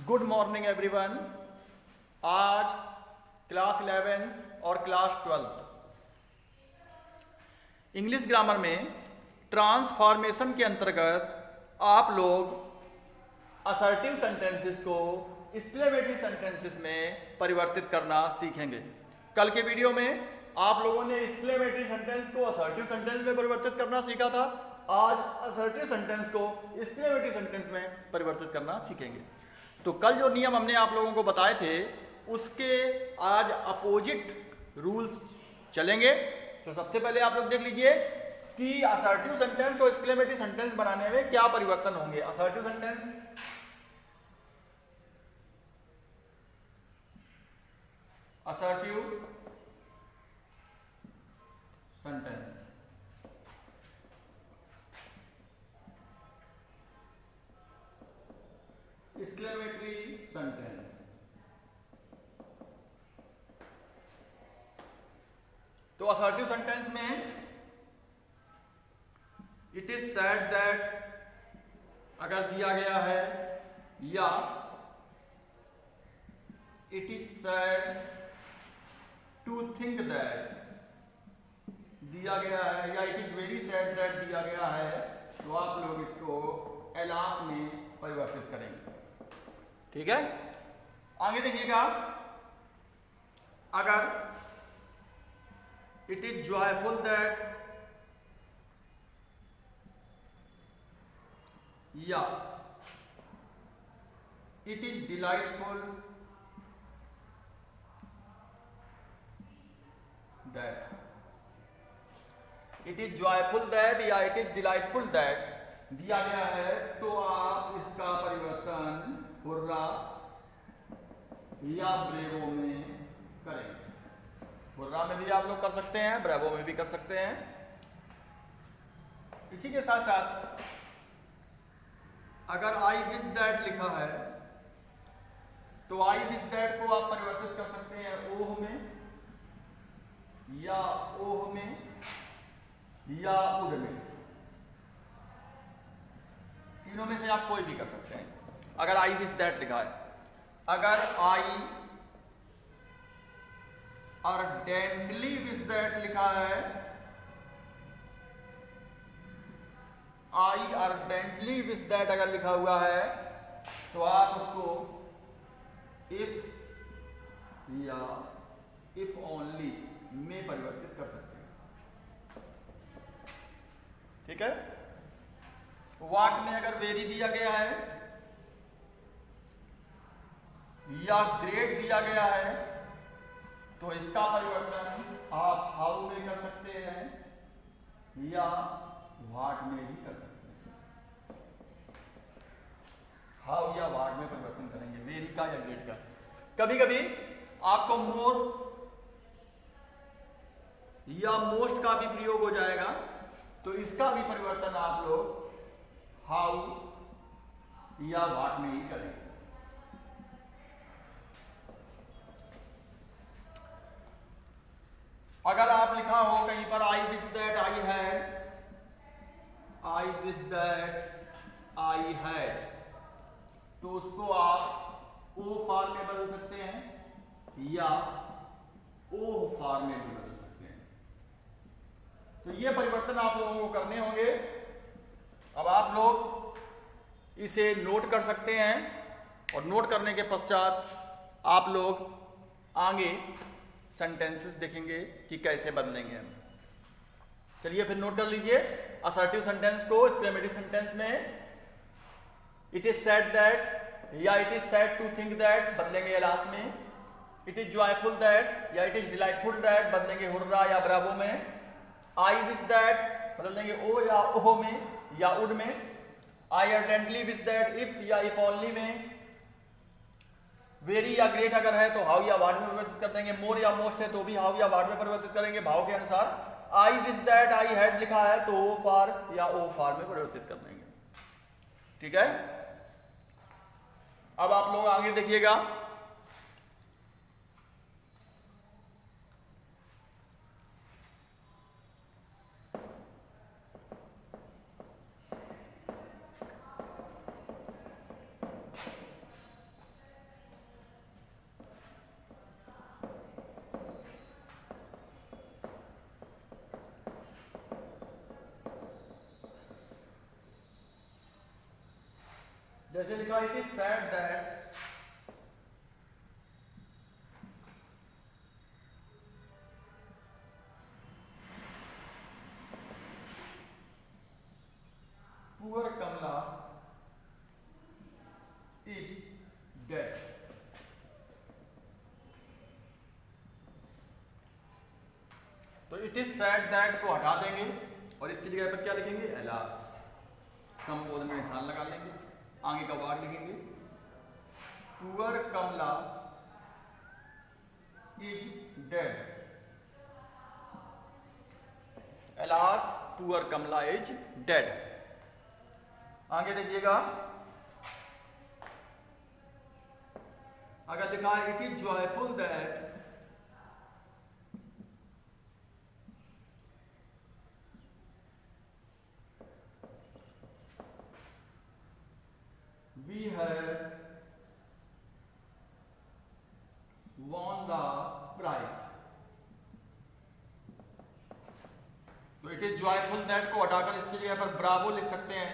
Good morning everyone. आज class 11th और class 12th English grammar में ट्रांसफॉर्मेशन के अंतर्गत आप लोग असर्टिव सेंटेंसेस को एक्सक्लेमेटरी सेंटेंसेस में परिवर्तित करना सीखेंगे। कल के वीडियो में आप लोगों ने एक्सक्लेमेटरी सेंटेंस को असर्टिव सेंटेंस में परिवर्तित करना सीखा था। आज असर्टिव सेंटेंस को एक्सक्लेमेटरी सेंटेंस में परिवर्तित करना सीखेंगे। तो कल जो नियम हमने आप लोगों को बताए थे उसके आज अपोजिट रूल्स चलेंगे। तो सबसे पहले आप लोग देख लीजिए कि असर्टिव सेंटेंस को एक्सक्लेमेटरी सेंटेंस बनाने में क्या परिवर्तन होंगे। Assertive sentence exclamatory sentence. तो असर्टिव सेंटेंस में इट इज सेड दैट अगर दिया गया है, या it is said to think that दिया गया है, या it is very sad that दिया गया है, तो आप लोग इसको एलास में परिवर्तित करेंगे। ठीक है, आगे देखिएगा। अगर इट इज जॉयफुल दैट, या it is delightful that, it is joyful that या इट इज डिलाइटफुल दैट दिया गया है, तो आप इसका परिवर्तन हुर्रा या ब्रेवो में करेंगे। हुर्रा में भी आप लोग कर सकते हैं, ब्रेवो में भी कर सकते हैं। इसी के साथ साथ अगर आई विश दैट लिखा है तो आई विश दैट को आप परिवर्तित कर सकते हैं ओह में, या ओह में, या उड में। तीनों में से आप कोई भी कर सकते हैं। अगर आई विश दैट लिखा है, अगर आई अर्डेंटली विश दैट लिखा है, आई अर्डेंटली विश दैट अगर लिखा हुआ है, तो आप उसको इफ या इफ ओनली में परिवर्तित कर सकते हैं। ठीक है। वाक में अगर वेरी दिया गया है या ग्रेट दिया गया है, तो इसका परिवर्तन आप हाउ में कर सकते हैं या वाट में भी कर सकते हैं। हाउ या वाट में परिवर्तन करेंगे वेरी का या ग्रेट का। कभी कभी आपको मोर या मोस्ट का भी प्रयोग हो जाएगा, तो इसका भी परिवर्तन आप लोग हाउ या वाट में ही करेंगे। अगर आप लिखा हो कहीं पर आई wish that I had, I wish that I had, तो उसको आप ओ फॉर्म में बदल सकते हैं या ओह फॉर्म में भी बदल सकते हैं। तो ये परिवर्तन आप लोगों को करने होंगे। अब आप लोग इसे नोट कर सकते हैं, और नोट करने के पश्चात आप लोग आगे सेंटेंसेस देखेंगे कि कैसे बदलेंगे हम। चलिए फिर नोट कर लीजिए। असर्टिव सेंटेंस को एक्सक्लेमेटरी सेंटेंस में इट इज सेड दैट या it is said to think that बदलेंगे एलास में। इट इज जॉयफुल दैट या इट इज डिलाइटफुल दैट बदलेंगे हुर्रा या ब्रावो में। आई विश दैट बदल देंगे ओ या ओह में या उड में। आई अर्डेंटली विश दैट इफ या इफ ओनली में। वेरी या ग्रेट अगर है तो हाउ या वाट में परिवर्तित कर देंगे। मोर या मोस्ट है तो भी हाउ या वाट में परिवर्तित करेंगे भाव के अनुसार। आई विश दैट आई हैड लिखा है तो ओ फॉर या ओ फॉर में परिवर्तित कर देंगे। ठीक है। अब आप लोग आगे देखिएगा। जैसे लिखा it is sad that poor Kamala is dead. तो इट इज सैड दैट को हटा देंगे और इसकी जगह पर क्या लिखेंगे, एलास। संबोधन में निशान लगा लेंगे, आगे का वाक्य लिखेंगे, poor Kamala is dead. Alas poor Kamala is dead. आगे देखिएगा, अगर लिखा है it is joyful that we have won the prize। तो इट इज जॉयफुल दैट को हटाकर इसकी जगह पर ब्रावो लिख सकते हैं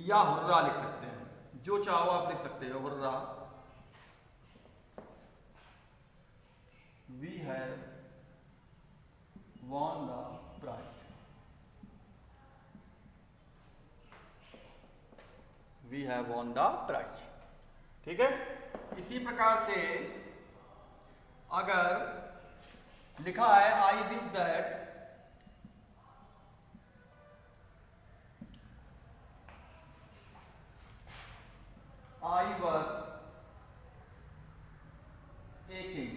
या हुर्रा लिख सकते हैं, जो चाहो आप लिख सकते हो। Hurrah, we have won the prize। We have won the prize। ठीक है। इसी प्रकार से अगर लिखा है आई wish that I were a king,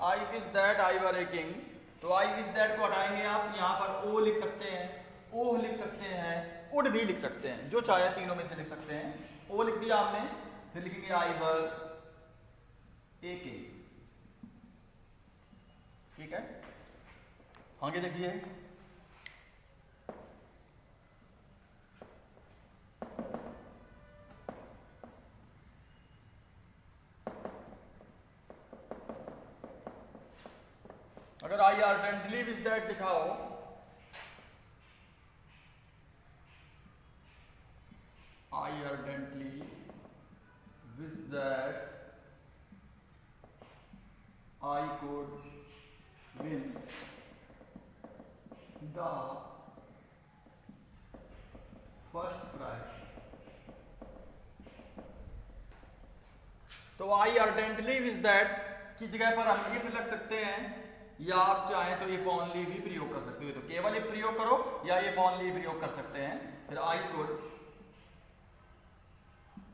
I wish that I were a king, तो आई विश दैट को हटाएंगे आप, यहां पर ओ लिख सकते हैं, ओह लिख सकते हैं, उड भी लिख सकते हैं, जो चाहे तीनों में से लिख सकते हैं। ओ लिख दिया आपने, फिर लिखेंगे आई वर ए किंग। ठीक है। आगे देखिए, अगर आई अर्जेंटली विश दैट दिखाओ, I urgently wish that I could win the first prize. तो आई अर्जेंटली विश दैट की जगह पर हम इफ लग सकते हैं, या आप चाहें तो इफ ओनली भी प्रयोग कर सकते हो। तो केवल इफ प्रयोग करो या इफ ओनली प्रयोग कर सकते हैं। फिर I could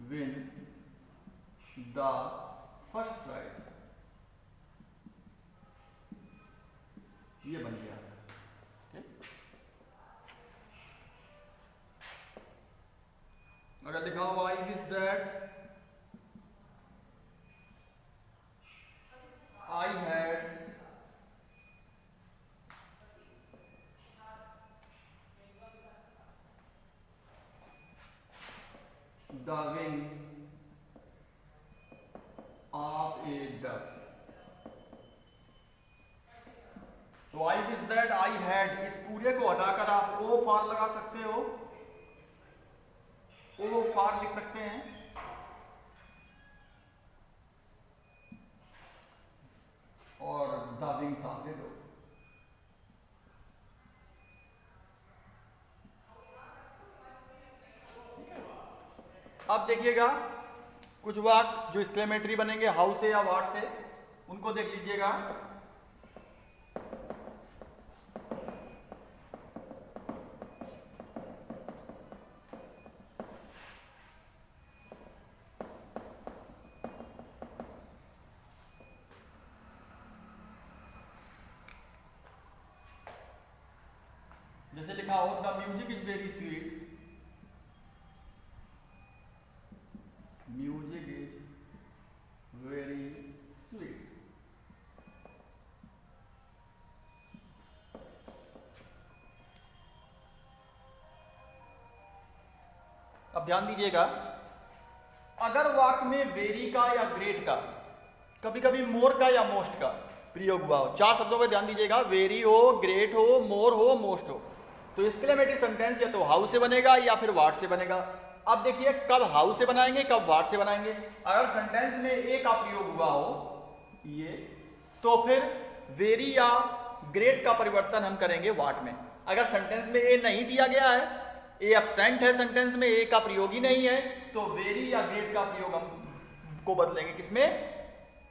win the first prize, ये बन गया। ठीक। अगर लिखा हो I wish that I had the wings of a duck। तो I wish that I had, इस पूरे को हटाकर आप ओ फॉर लगा सकते हो, ओ फॉर लिख सकते हैं, और the wings of A duck. अब देखिएगा कुछ वाक्य जो एक्सक्लेमेटरी बनेंगे हाउ से या व्हाट से, उनको देख लीजिएगा। जैसे लिखा हो the music is very sweet, music is very sweet. अब ध्यान दीजिएगा, अगर वाक्य में वेरी का या ग्रेट का, कभी कभी मोर का या मोस्ट का प्रयोग हुआ हो, चार शब्दों पर ध्यान दीजिएगा, वेरी हो, ग्रेट हो, मोर हो, मोस्ट हो, तो एक्सक्लेमेटरी सेंटेंस या तो हाउ से बनेगा या फिर व्हाट से बनेगा। अब देखिए कब हाउ से बनाएंगे कब व्हाट से बनाएंगे। अगर सेंटेंस में ए का प्रयोग हुआ हो ये, तो फिर वेरी या ग्रेट का परिवर्तन हम करेंगे व्हाट में। अगर सेंटेंस में ए नहीं दिया गया है, ए एब्सेंट है, सेंटेंस में ए का प्रयोग ही नहीं है, तो वेरी या ग्रेट का प्रयोग हम को बदलेंगे किसमें,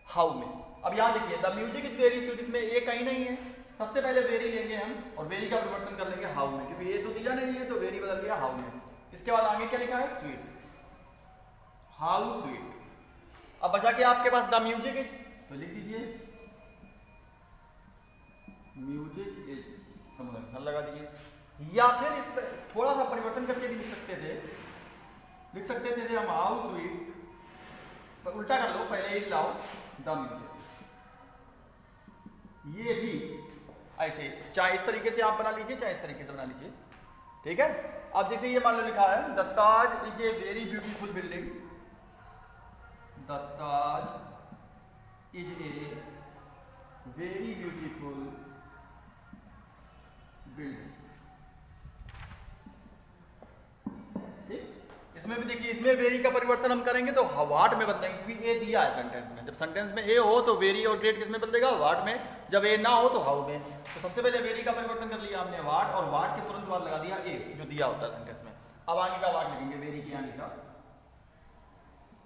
हाउ में। अब यहां देखिए the music is very sweet, इसमें ए कहीं नहीं है, सबसे पहले वेरी लेंगे हम और वेरी का परिवर्तन कर लेंगे हाउ में, क्योंकि ये तो दिया नहीं है तो वेरी बदल गया हाउ में। इसके बाद आगे क्या लिखा है, स्वीट, हाउ स्वीट। अब बचा के आपके पास द म्यूजिक इज, तो लिख दीजिए म्यूजिक इज, समुद्र लगा दीजिए। या फिर इस थोड़ा सा परिवर्तन करके भी लिख सकते थे हम हाउ स्वीट, पर उल्टा कर लो, पहले ही लाओ द म्यूजिक। ये भी ऐसे चाहे इस तरीके से आप बना लीजिए चाहे इस तरीके से बना लीजिए, ठीक है। अब जैसे ये मान लो लिखा है the Taj is a very beautiful building, the Taj is a very beautiful building, ठीक। इसमें भी देखिए इसमें वेरी का परिवर्तन हम करेंगे तो व्हाट में बदलेंगे, क्योंकि ए दिया है सेंटेंस में। जब सेंटेंस में ए हो तो वेरी और ग्रेट किस में बदलेगा, व्हाट में। जब ए ना हो तो हाउ में। तो सबसे पहले वेरी का परिवर्तन कर लिया हमने व्हाट, और व्हाट के तुरंत बाद लगा दिया ए जो दिया होता है सेंटेंस में। अब आगे का व्हाट लिखेंगे, वेरी के आगे का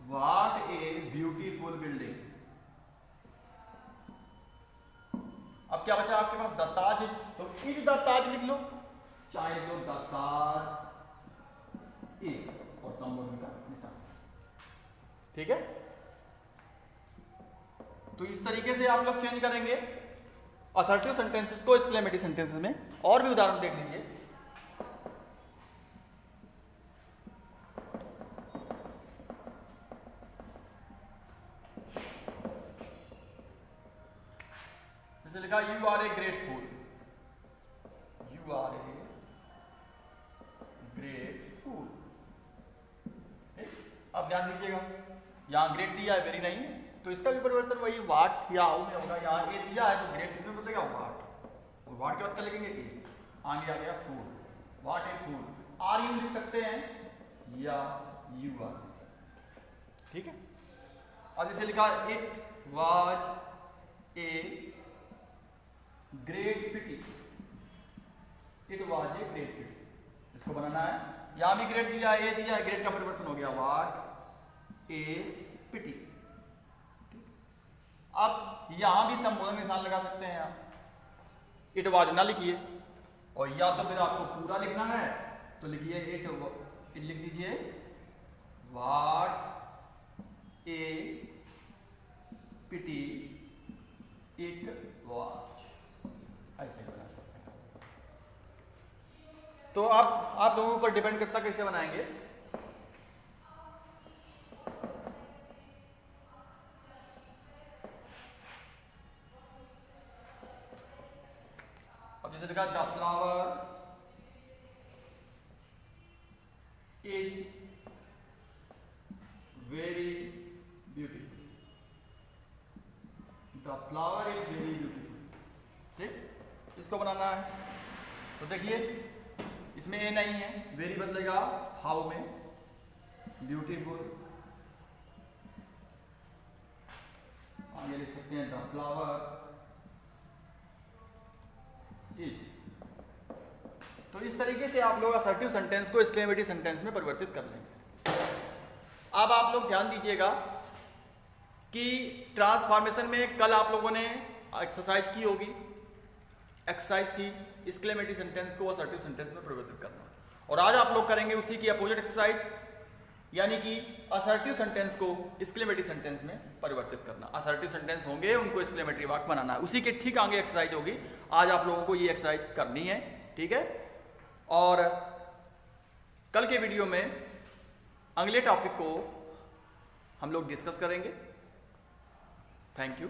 व्हाट ए ब्यूटीफुल बिल्डिंग। अब क्या बचा आपके पास, द ताज इज, तो इज द ताज लिख लो, चाहे लो द ताज इज और संबोधन का निशान, ठीक है। तो इस तरीके से आप लोग चेंज करेंगे असर्टिव सेंटेंसेस को एक्सक्लेमेटरी सेंटेंसेस में। और भी उदाहरण देख लीजिए, जैसे लिखा you are a great fool, you are a great fool. अब ध्यान दीजिएगा यहां ग्रेट दिया है, वेरी नहीं है, तो इसका भी परिवर्तन वही व्हाट या हाउ में होगा। यहाँ ए दिया है तो ग्रेट किसमें बदलेगा, व्हाट, और व्हाट के बाद क्या लिखेंगे ए, आगे आ गया fool, what a fool. Are you लिख सकते हैं या यू आर, ठीक है। अब जैसे लिखा it was a great pity, it was a great pity, इसको बनाना है। यहां भी ग्रेट दिया है, ए दिया है, ग्रेट का परिवर्तन हो गया व्हाट ए पिटी। अब यहां भी संबोधन निशान लगा सकते हैं आप, इट वाज ना लिखिए, और या तो फिर आपको पूरा लिखना है तो लिखिए इट लिख दीजिए what a pity it was, ऐसे बना सकते हैं। तो आप लोगों पर डिपेंड करता कैसे बनाएंगे। जैसे लिखा the flower is very beautiful, the flower is very beautiful, ठीक। इसको बनाना है तो देखिए इसमें ए नहीं है, वेरी बदलेगा हाउ में, ब्यूटीफुल, आगे लिख सकते हैं द फ्लावर इज। तो इस तरीके से आप लोग असर्टिव सेंटेंस को एक्सक्लेमेटरी सेंटेंस में परिवर्तित कर लेंगे। अब आप लोग ध्यान दीजिएगा कि ट्रांसफॉर्मेशन में कल आप लोगों ने एक्सरसाइज की होगी, एक्सरसाइज थी एक्सक्लेमेटरी सेंटेंस को असर्टिव सेंटेंस में परिवर्तित करना, और आज आप लोग करेंगे उसी की अपोजिट एक्सरसाइज, यानी कि असर्टिव सेंटेंस को एक्सक्लेमेटरी सेंटेंस में परिवर्तित करना। असर्टिव सेंटेंस होंगे उनको एक्सक्लेमेटरी वाक्य बनाना है, उसी के ठीक आगे एक्सरसाइज होगी। आज आप लोगों को ये एक्सरसाइज करनी है, ठीक है। और कल के वीडियो में अगले टॉपिक को हम लोग डिस्कस करेंगे। Thank you.